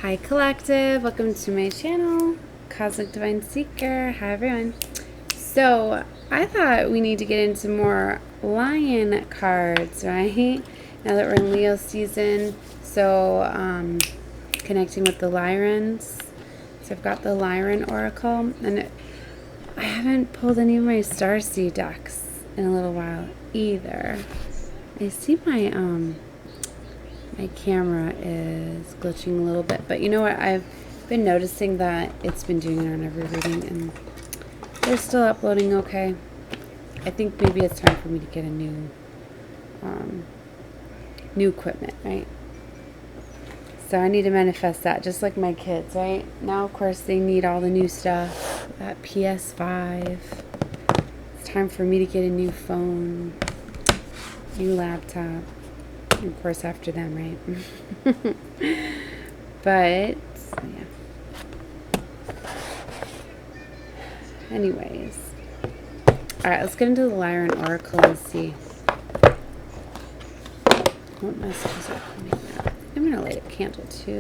Hi Collective, welcome to my channel, Cosmic Divine Seeker. Hi everyone. So I thought we need to get into more lion cards, right? Now that we're in Leo season, so connecting with the Lyrans. So I've got the Lyran Oracle, and I haven't pulled any of my Starseed decks in a little while either. I see my my camera is glitching a little bit, but you know what? I've been noticing that it's been doing it on every reading, and they're still uploading okay. I think maybe it's time for me to get a new equipment, right? So I need to manifest that, just like my kids, right? Now, of course, they need all the new stuff. That PS5. It's time for me to get a new phone, new laptop. Of course, after them, right? But yeah. Anyways, all right. Let's get into the Lyran Oracle and see what messages are coming out. I'm gonna light a candle too.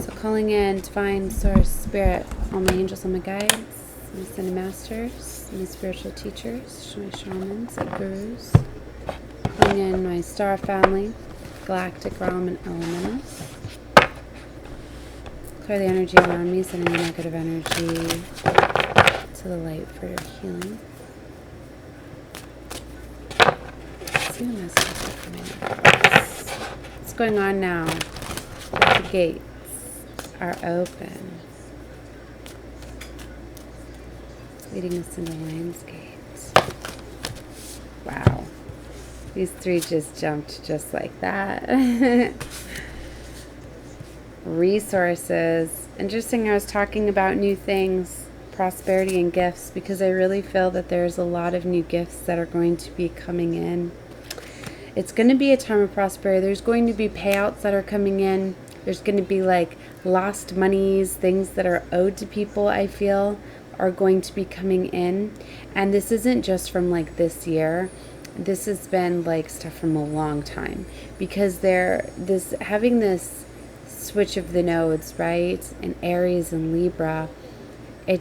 So, calling in Divine Source, Spirit, all my angels, all my guides, my ascended masters, my spiritual teachers, my shamans, and gurus, calling in my star family, galactic realm, and elementals. Clear the energy around me, sending the negative energy to the light for healing. Let's see what messages are coming up. What's going on now? The gates are open, leading us into Lionsgate. Wow. These three just jumped just like that. Resources. Interesting, I was talking about new things, prosperity and gifts, because I really feel that there's a lot of new gifts that are going to be coming in. It's going to be a time of prosperity. There's going to be payouts that are coming in. There's going to be like lost monies, things that are owed to people, I feel, are going to be coming in. And this isn't just from like this year. This has been like stuff from a long time, because having this switch of the nodes, right, in Aries and Libra, I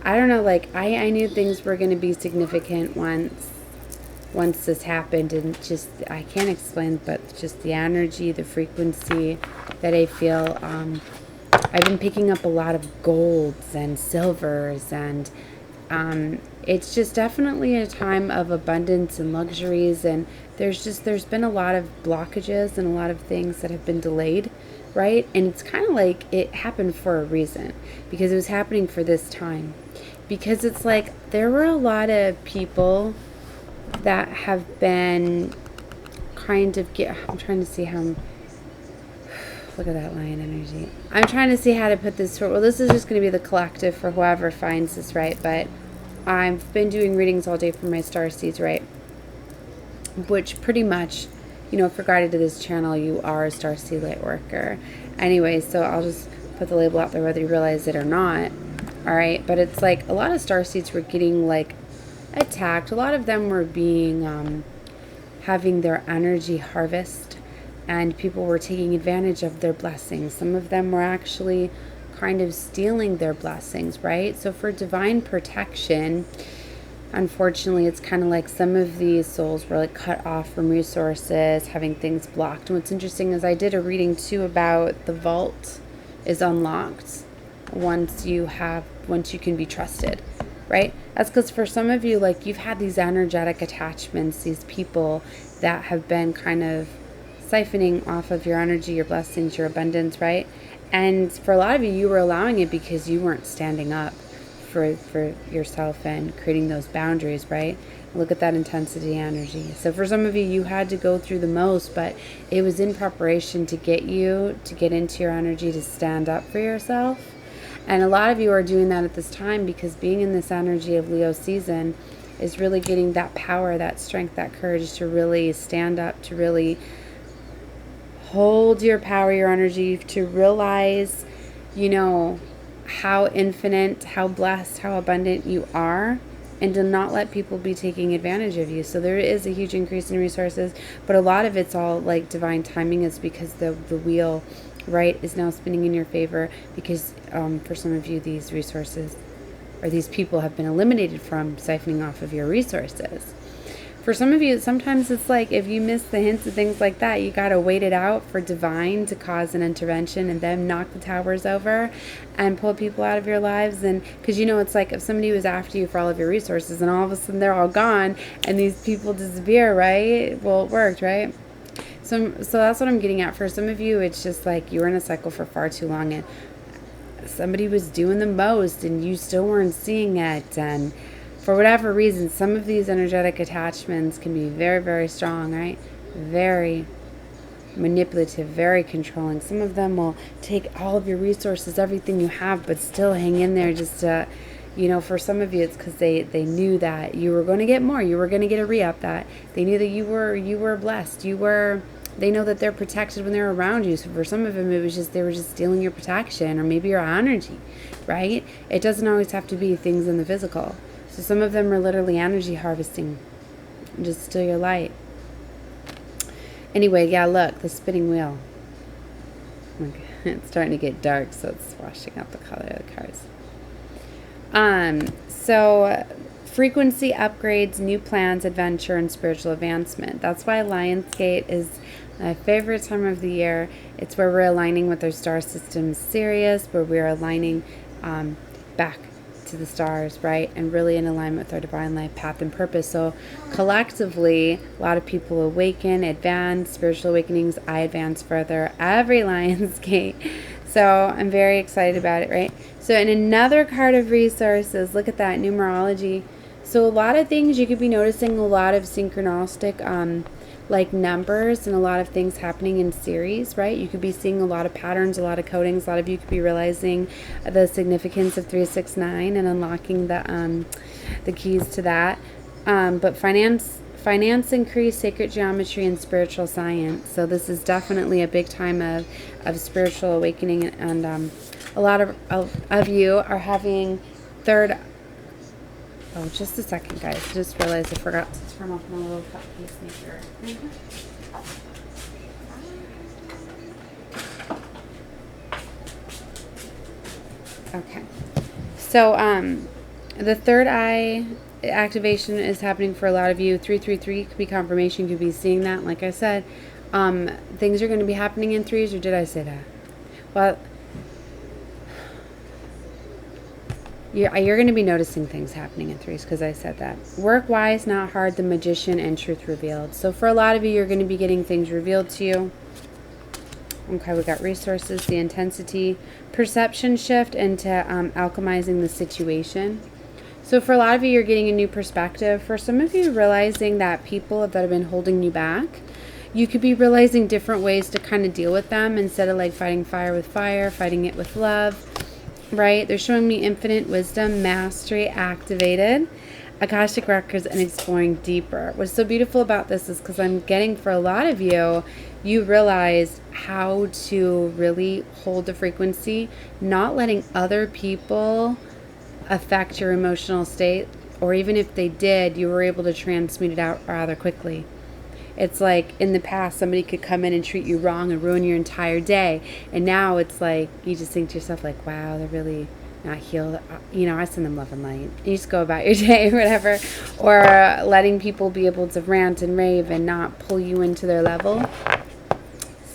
don't know, like I knew things were going to be significant once this happened, and just I can't explain, but just the energy, the frequency that I feel. I've been picking up a lot of golds and silvers, and it's just definitely a time of abundance and luxuries, and there's been a lot of blockages and a lot of things that have been delayed, right? And it's kind of like it happened for a reason, because it was happening for this time, because it's like there were a lot of people that have been kind of I'm trying to see how look at that lion energy. I'm trying to see how to put this well, this is just going to be the collective for whoever finds this, right? But I've been doing readings all day for my star seeds, right? Which pretty much, you know, if you're guided to this channel, you are a star seed light worker. Anyway, so I'll just put the label out there whether you realize it or not. All right, but it's like a lot of star seeds were getting like attacked. A lot of them were being having their energy harvest, and people were taking advantage of their blessings. Some of them were actually kind of stealing their blessings, right? So for divine protection, unfortunately, it's kind of like some of these souls were like cut off from resources, having things blocked. And what's interesting is I did a reading too about the vault is unlocked once you can be trusted, right? That's because for some of you, like, you've had these energetic attachments, these people that have been kind of siphoning off of your energy, your blessings, your abundance, right? And for a lot of you, you were allowing it because you weren't standing up for yourself and creating those boundaries, right? Look at that intensity energy. So for some of you, you had to go through the most, but it was in preparation to get you to get into your energy, to stand up for yourself. And a lot of you are doing that at this time, because being in this energy of Leo season is really getting that power, that strength, that courage to really stand up, to really hold your power, your energy, to realize, you know, how infinite, how blessed, how abundant you are, and to not let people be taking advantage of you. So there is a huge increase in resources, but a lot of it's all like divine timing, is because the wheel, right, is now spinning in your favor, because for some of you, these resources or these people have been eliminated from siphoning off of your resources. For some of you, sometimes it's like if you miss the hints of things like that, you got to wait it out for divine to cause an intervention and then knock the towers over and pull people out of your lives. And because, you know, it's like if somebody was after you for all of your resources and all of a sudden they're all gone and these people disappear, right? Well, it worked, right? So that's what I'm getting at. For some of you, it's just like you were in a cycle for far too long and somebody was doing the most and you still weren't seeing it. And for whatever reason, some of these energetic attachments can be very, very strong, right? Very manipulative, very controlling. Some of them will take all of your resources, everything you have, but still hang in there just to, you know, for some of you, it's because they knew that you were going to get more. You were going to get a re-up that. They knew that you were blessed. They know that they're protected when they're around you. So for some of them, it was just, they were just stealing your protection or maybe your energy, right? It doesn't always have to be things in the physical. So some of them are literally energy harvesting, just steal your light. Anyway, yeah, look, the spinning wheel. Okay, it's starting to get dark, so it's washing out the color of the cards. So frequency upgrades, new plans, adventure, and spiritual advancement. That's why Lionsgate is my favorite time of the year. It's where we're aligning with our star system, Sirius, where we're aligning back to the stars, right, and really in alignment with our divine life path and purpose. So collectively, a lot of people awaken, advance, spiritual awakenings. I advance further every Lionsgate. So I'm very excited about it, right? So in another card of resources, look at that, numerology. So a lot of things you could be noticing, a lot of synchronistic like numbers and a lot of things happening in series, right? You could be seeing a lot of patterns, a lot of codings. A lot of you could be realizing the significance of 369 and unlocking the keys to that. But finance increase, sacred geometry, and spiritual science. So this is definitely a big time of spiritual awakening, and a lot of you are having third. Oh, just a second, guys. I just realized I forgot to turn off my little cup pacemaker. Okay. So, the third eye activation is happening for a lot of you. 333 could be confirmation. You could be seeing that. Like I said, things are going to be happening in threes, or did I say that? Well, you're going to be noticing things happening in threes because I said that. Work-wise, not hard, the magician, and truth revealed. So for a lot of you, you're going to be getting things revealed to you. Okay, we got resources, the intensity, perception shift into alchemizing the situation. So for a lot of you, you're getting a new perspective. For some of you, realizing that people that have been holding you back, you could be realizing different ways to kind of deal with them instead of like fighting fire with fire, fighting it with love. Right? They're showing me infinite wisdom, mastery activated, Akashic records, and exploring deeper. What's so beautiful about this is because I'm getting, for a lot of you, you realize how to really hold the frequency, not letting other people affect your emotional state, or even if they did, you were able to transmute it out rather quickly. It's like in the past, somebody could come in and treat you wrong and ruin your entire day. And now it's like, you just think to yourself like, wow, they're really not healed. You know, I send them love and light. You just go about your day or whatever. Or letting people be able to rant and rave and not pull you into their level.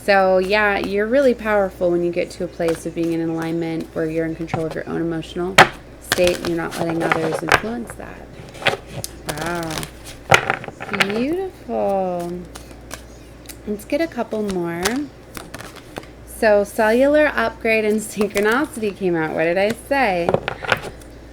So yeah, you're really powerful when you get to a place of being in alignment where you're in control of your own emotional state and you're not letting others influence that. Wow. Beautiful. Let's get a couple more. So cellular upgrade and synchronicity came out. What did I say?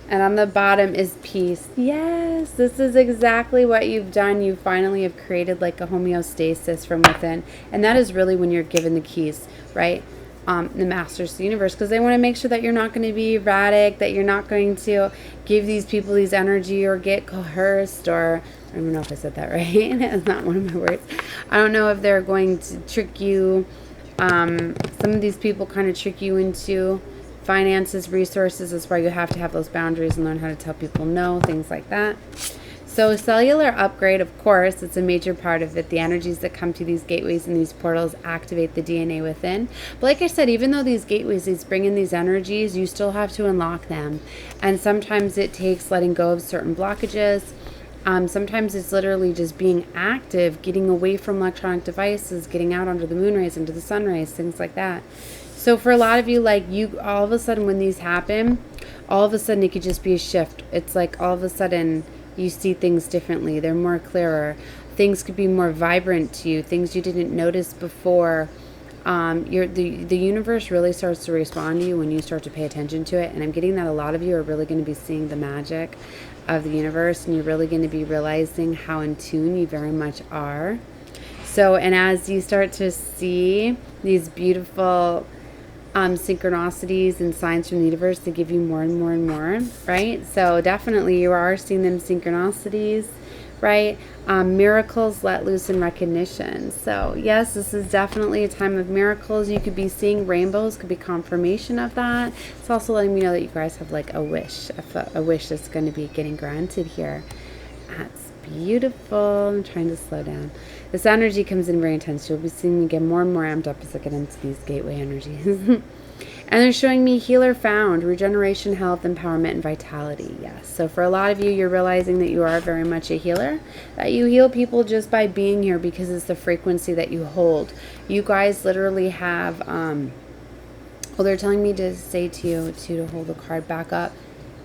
And on the bottom is peace. Yes, this is exactly what you've done. You finally have created like a homeostasis from within. And that is really when you're given the keys, right? The masters of the universe, because they want to make sure that you're not going to be erratic, that you're not going to give these people these energy or get coerced, or I don't know if I said that right. That's not one of my words. I don't know if they're going to trick you. Some of these people kind of trick you into finances, resources. That's why you have to have those boundaries and learn how to tell people no, things like that. So cellular upgrade, of course, it's a major part of it. The energies that come to these gateways and these portals activate the DNA within. But like I said, even though these gateways, these bring in these energies, you still have to unlock them. And sometimes it takes letting go of certain blockages. Sometimes it's literally just being active, getting away from electronic devices, getting out under the moon rays, into the sun rays, things like that. So for a lot of you, like you, all of a sudden when these happen, all of a sudden it could just be a shift. It's like all of a sudden you see things differently. They're more clearer. Things could be more vibrant to you. Things you didn't notice before. The universe really starts to respond to you when you start to pay attention to it. And I'm getting that a lot of you are really going to be seeing the magic of the universe, and you're really going to be realizing how in tune you very much are. So, and as you start to see these beautiful synchronicities and signs from the universe, they give you more and more and more, right? So definitely you are seeing them synchronicities, right? Miracles let loose in recognition. So yes, this is definitely a time of miracles. You could be seeing rainbows, could be confirmation of that. It's also letting me know that you guys have like a wish that's going to be getting granted here. That's beautiful. I'm trying to slow down. This energy comes in very intense. You'll be seeing me get more and more amped up as I get into these gateway energies. And they're showing me healer found, regeneration, health, empowerment, and vitality. Yes. So for a lot of you, you're realizing that you are very much a healer, that you heal people just by being here because it's the frequency that you hold. You guys literally have, well, they're telling me to say to you to hold the card back up.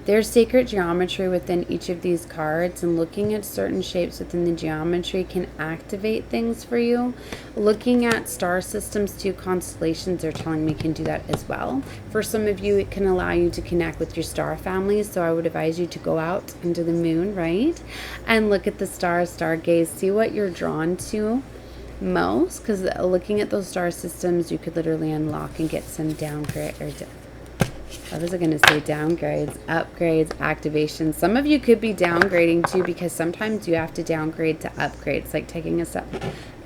There's sacred geometry within each of these cards, and looking at certain shapes within the geometry can activate things for you. Looking at star systems too, constellations, they're telling me can do that as well. For some of you, it can allow you to connect with your star families, so I would advise you to go out into the moon, right? And look at the stars, stargaze, see what you're drawn to most, because looking at those star systems, you could literally unlock and get some downgrade, or I was going to say downgrades, upgrades, activations. Some of you could be downgrading too, because sometimes you have to downgrade to upgrade. It's like taking a step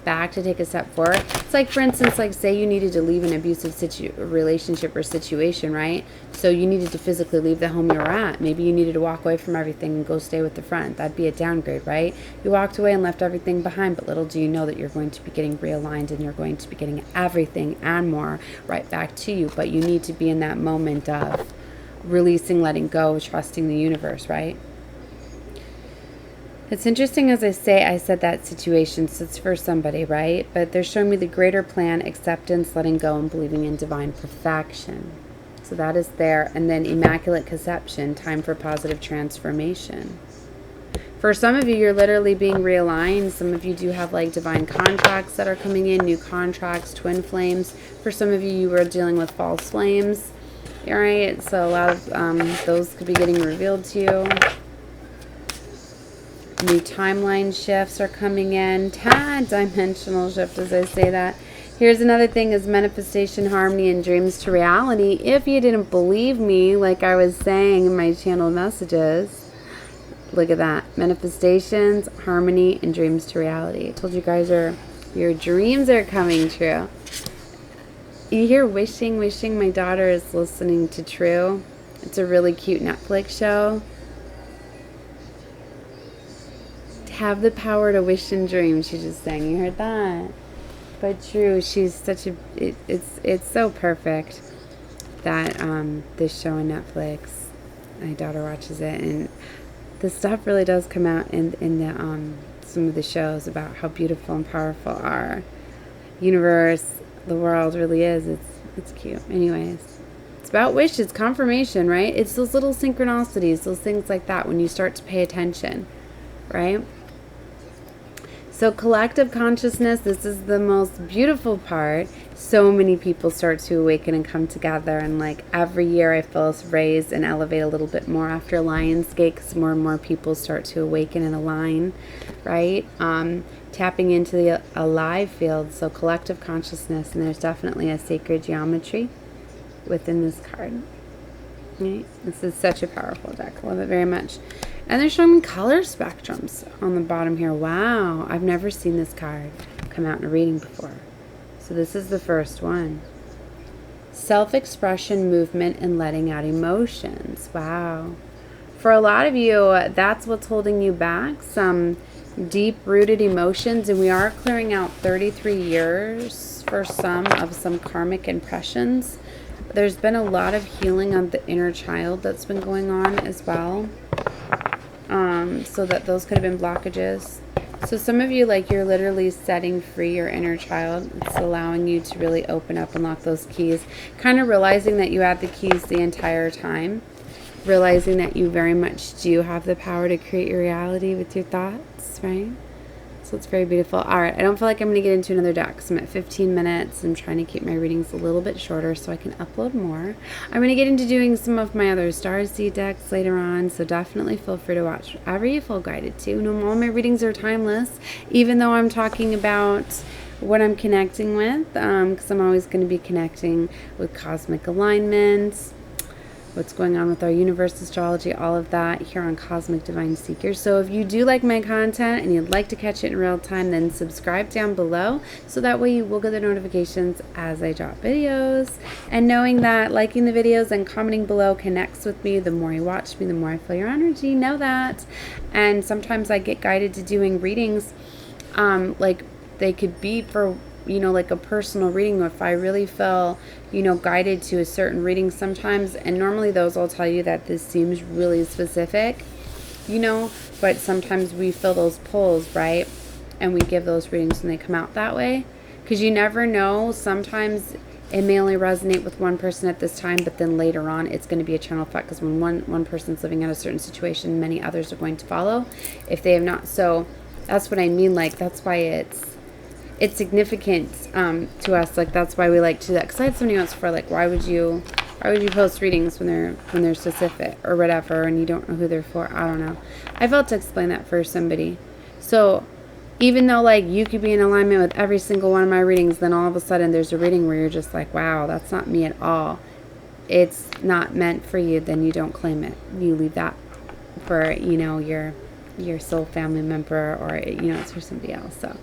back to take a step forward. It's like, for instance, like say you needed to leave an abusive relationship or situation, right? So you needed to physically leave the home you were at. Maybe you needed to walk away from everything and go stay with the friend. That'd be a downgrade, right? You walked away and left everything behind, but little do you know that you're going to be getting realigned and you're going to be getting everything and more right back to you. But you need to be in that moment of releasing, letting go, trusting the universe, right? It's interesting, as I said that situation, so it's for somebody, right? But they're showing me the greater plan, acceptance, letting go, and believing in divine perfection. So that is there. And then immaculate conception, time for positive transformation. For some of you, you're literally being realigned. Some of you do have like divine contracts that are coming in, new contracts, twin flames. For some of you, you were dealing with false flames, all right? So a lot of those could be getting revealed to you. New timeline shifts are coming in. Dimensional shift, as I say that. Here's another thing, is manifestation, harmony, and dreams to reality. If you didn't believe me, like I was saying in my channel messages, look at that. Manifestations, harmony, and dreams to reality. I told you guys your dreams are coming true. You hear wishing. My daughter is listening to True. It's a really cute Netflix show. Have the power to wish and dream, she just sang. You heard that? But True, she's such a, it's so perfect that this show on Netflix, my daughter watches it, and the stuff really does come out in the some of the shows about how beautiful and powerful our universe, the world really is. It's cute. Anyways, it's about wishes, confirmation, right? It's those little synchronicities, those things like that when you start to pay attention, right? So collective consciousness, this is the most beautiful part. So many people start to awaken and come together, and like every year I feel us raise and elevate a little bit more after Lionsgate, because more and more people start to awaken and align, right? Tapping into the alive field, so collective consciousness, and there's definitely a sacred geometry within this card. Right? This is such a powerful deck. I love it very much. And they're showing me color spectrums on the bottom here. Wow, I've never seen this card come out in a reading before. So this is the first one. self-expression, movement, and letting out emotions. Wow. For a lot of you, that's what's holding you back, some deep-rooted emotions, and we are clearing out 33 years for some of some karmic impressions. There's been a lot of healing on the inner child that's been going on as well, so that those could have been blockages. So some of you, like, you're literally setting free your inner child. It's allowing you to really open up and lock those keys, kind of realizing that you had the keys the entire time, realizing that you very much do have the power to create your reality with your thoughts, right? So it's very beautiful. All right, I don't feel like I'm going to get into another deck because I'm at 15 minutes. I'm trying to keep my readings a little bit shorter so I can upload more. I'm going to get into doing some of my other starseed decks later on, so definitely feel free to watch whatever you feel guided to. No, all my readings are timeless, even though I'm talking about what I'm connecting with, because I'm always going to be connecting with cosmic alignments, what's going on with our universe, astrology, all of that here on Cosmic Divine Seeker. So if you do like my content and you'd like to catch it in real time, then subscribe down below so that way you will get the notifications as I drop videos. And knowing that liking the videos and commenting below connects with me, the more you watch me, the more I feel your energy. Know that. And sometimes I get guided to doing readings, like they could be for, you know, like a personal reading, if I really feel, you know, guided to a certain reading sometimes. And normally those will tell you that this seems really specific, you know, but sometimes we feel those pulls, right? And we give those readings and they come out that way. Because you never know. Sometimes it may only resonate with one person at this time, but then later on it's going to be a channel effect, because when one person's living in a certain situation, many others are going to follow if they have not. So that's what I mean. Like, that's why it's significant to us. Like, that's why we like to do that. Because I had somebody else for, like, why would you post readings when they're specific or whatever, and you don't know who they're for? I don't know. I felt to explain that for somebody. So even though, like, you could be in alignment with every single one of my readings, then all of a sudden there's a reading where you're just like, wow, that's not me at all. It's not meant for you. Then you don't claim it. You leave that for, you know, your soul family member, or, you know, it's for somebody else. So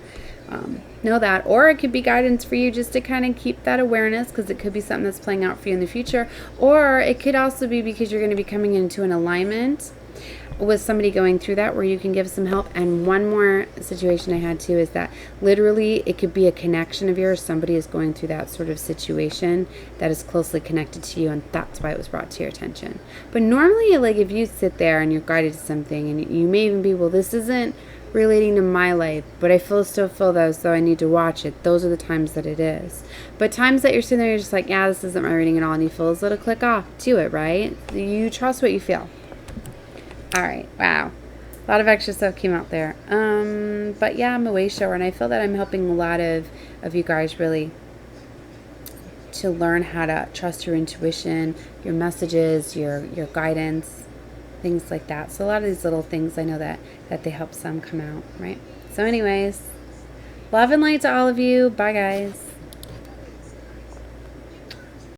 know that. Or it could be guidance for you just to kind of keep that awareness, because it could be something that's playing out for you in the future. Or it could also be because you're going to be coming into an alignment with somebody going through that, where you can give some help. And one more situation I had too is that literally it could be a connection of yours. Somebody is going through that sort of situation that is closely connected to you, and that's why it was brought to your attention. But normally, like, if you sit there and you're guided to something, and you may even be, well, this isn't relating to my life, but I still feel as though I need to watch it. Those are the times that it is. But times that you're sitting there, you're just like, yeah, this isn't my reading at all, and you feel as though to click off to it, right? You trust what you feel. All right. Wow. A lot of extra stuff came out there. But yeah, I'm a way shower, and I feel that I'm helping a lot of you guys really to learn how to trust your intuition, your messages, your guidance, things like that. So a lot of these little things, I know that they help some come out, right? So anyways, love and light to all of you. Bye, guys.